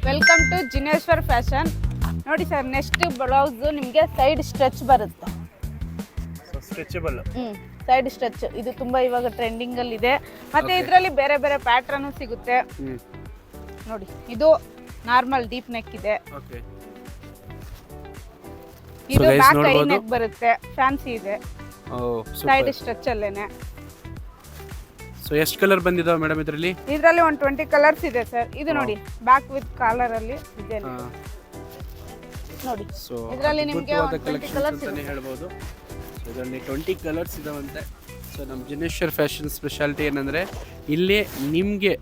Welcome to Jineshwar fashion. ನೋಡಿ sir, next blouse ನಿಮಗೆ side stretch ಬರುತ್ತೆ. ಸ್ಟ್ರೆಚಬಲ್. ಸೈಡ್ ಸ್ಟ್ರೆಚ್ ಇದು ತುಂಬಾ ಇವಾಗ ಟ್ರೆಂಡಿಂಗ್ ಅಲ್ಲಿ ಇದೆ. ಮತ್ತೆ ಇದರಲ್ಲಿ ಬೇರೆ ಬೇರೆ ಪ್ಯಾಟರ್ನ್ ಸಿಗುತ್ತೆ. ನೋಡಿ, ಇದು ನಾರ್ಮಲ್ ಡೀಪ್ ನೆಕ್ ಇದೆ. ಇದು ಬ್ಯಾಕ್ ಐ ನೆಕ್ ಬರುತ್ತೆ, ಫ್ಯಾನ್ಸಿ ಇದೆ. ಸೈಡ್ ಸ್ಟ್ರೆಚ್ ಅಲ್ಲೇನೆ. ಸೊ ಎಷ್ಟು ಕಲರ್ ಬಂದಿದಾವೆ ಮೇಡಮ್ ಇದರಲ್ಲಿ? ಇದರಲ್ಲಿ ಒಂದು 20 ಕಲರ್ಸ್ ಇದೆ ಸರ್. ಇದು ನೋಡಿ, ಬ್ಯಾಕ್ ವಿತ್ ಕಾಲರ್ ಅಲ್ಲಿ ಇದೆ ನೋಡಿ. ಸೊ ಇದರಲ್ಲಿ ನಿಮಗೆ 20 ಕಲರ್ಸ್ ಅಂತಾನೆ ಹೇಳ್ಬೋದು. ಸೊ ಇದರಲ್ಲಿ 20 ಕಲರ್ಸ್ ಇದಾವಂತೆ. ಸೊ ನಮ್ಮ ಜಿನೇಶ್ವರ್ ಫ್ಯಾಷನ್ ಸ್ಪೆಷಾಲಿಟಿ ಏನಂದರೆ, ಇಲ್ಲಿ ನಿಮಗೆ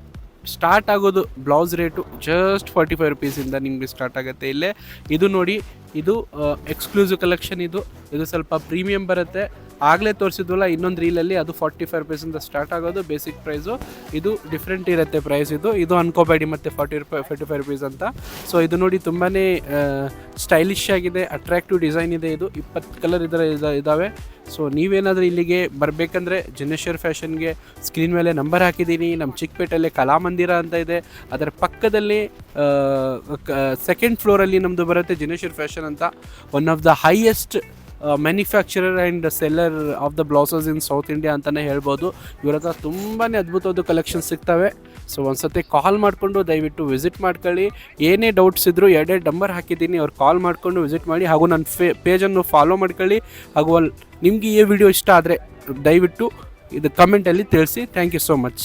ಸ್ಟಾರ್ಟ್ ಆಗೋದು ಬ್ಲೌಸ್ ರೇಟು ಜಸ್ಟ್ 45 ರುಪೀಸಿಂದ ನಿಮಗೆ ಸ್ಟಾರ್ಟ್ ಆಗುತ್ತೆ ಇಲ್ಲೇ. ಇದು ನೋಡಿ, ಇದು ಎಕ್ಸ್ಕ್ಲೂಸಿವ್ ಕಲೆಕ್ಷನ್. ಇದು ಸ್ವಲ್ಪ ಪ್ರೀಮಿಯಂ ಬರುತ್ತೆ. ಆಗಲೇ ತೋರಿಸಿದ್ವಲ್ಲ ಇನ್ನೊಂದು ರೀಲಲ್ಲಿ, ಅದು 45 ರುಪೀಸಿಂದ ಸ್ಟಾರ್ಟ್ ಆಗೋದು ಬೇಸಿಕ್ ಪ್ರೈಸು. ಇದು ಡಿಫ್ರೆಂಟ್ ಇರುತ್ತೆ ಪ್ರೈಸ್. ಇದು ಅನ್ಕೋಬೇಡಿ ಮತ್ತೆ 45 ರುಪೀಸ್ ಅಂತ. ಸೊ ಇದು ನೋಡಿ, ತುಂಬಾ ಸ್ಟೈಲಿಶ್ ಆಗಿದೆ, ಅಟ್ರಾಕ್ಟಿವ್ ಡಿಸೈನ್ ಇದೆ. ಇದು 20 ಕಲರ್ ಇದ್ದಾವೆ. ಸೊ ನೀವೇನಾದರೂ ಇಲ್ಲಿಗೆ ಬರಬೇಕಂದ್ರೆ ಜಿನೇಶ್ವರ್ ಫ್ಯಾಷನ್ಗೆ ಸ್ಕ್ರೀನ್ ಮೇಲೆ ನಂಬರ್ ಹಾಕಿದ್ದೀನಿ. ನಮ್ಮ ಚಿಕ್ಕಪೇಟೆಯಲ್ಲಿ ಕಲಾಮಂದಿರ ಅಂತ ಇದೆ, ಅದರ ಪಕ್ಕದಲ್ಲಿ ಸೆಕೆಂಡ್ ಫ್ಲೋರಲ್ಲಿ ನಮ್ಮದು ಬರುತ್ತೆ ಜಿನೇಶ್ವರ್ ಫ್ಯಾಷನ್ ಅಂತ. One of the highest manufacturer and seller of the blouses in South India ಅಂತಲೇ ಹೇಳ್ಬೋದು. ಇವ್ರ ಹತ್ರ ತುಂಬಾ ಅದ್ಭುತವಾದ ಕಲೆಕ್ಷನ್ ಸಿಗ್ತವೆ. ಸೊ ಒಂದ್ಸತಿ ಕಾಲ್ ಮಾಡಿಕೊಂಡು ದಯವಿಟ್ಟು ವಿಸಿಟ್ ಮಾಡ್ಕೊಳ್ಳಿ. ಏನೇ ಡೌಟ್ಸ್ ಇದ್ದರೂ 2 ನಂಬರ್ ಹಾಕಿದ್ದೀನಿ, ಅವ್ರು ಕಾಲ್ ಮಾಡಿಕೊಂಡು ವಿಸಿಟ್ ಮಾಡಿ. ಹಾಗೂ ನನ್ನ ಪೇಜನ್ನು ಫಾಲೋ ಮಾಡ್ಕೊಳ್ಳಿ. ಹಾಗೂ ನಿಮಗೆ ಈ ವಿಡಿಯೋ ಇಷ್ಟ ಆದರೆ ದಯವಿಟ್ಟು ಇದು ಕಮೆಂಟಲ್ಲಿ ತಿಳಿಸಿ. Thank you so much.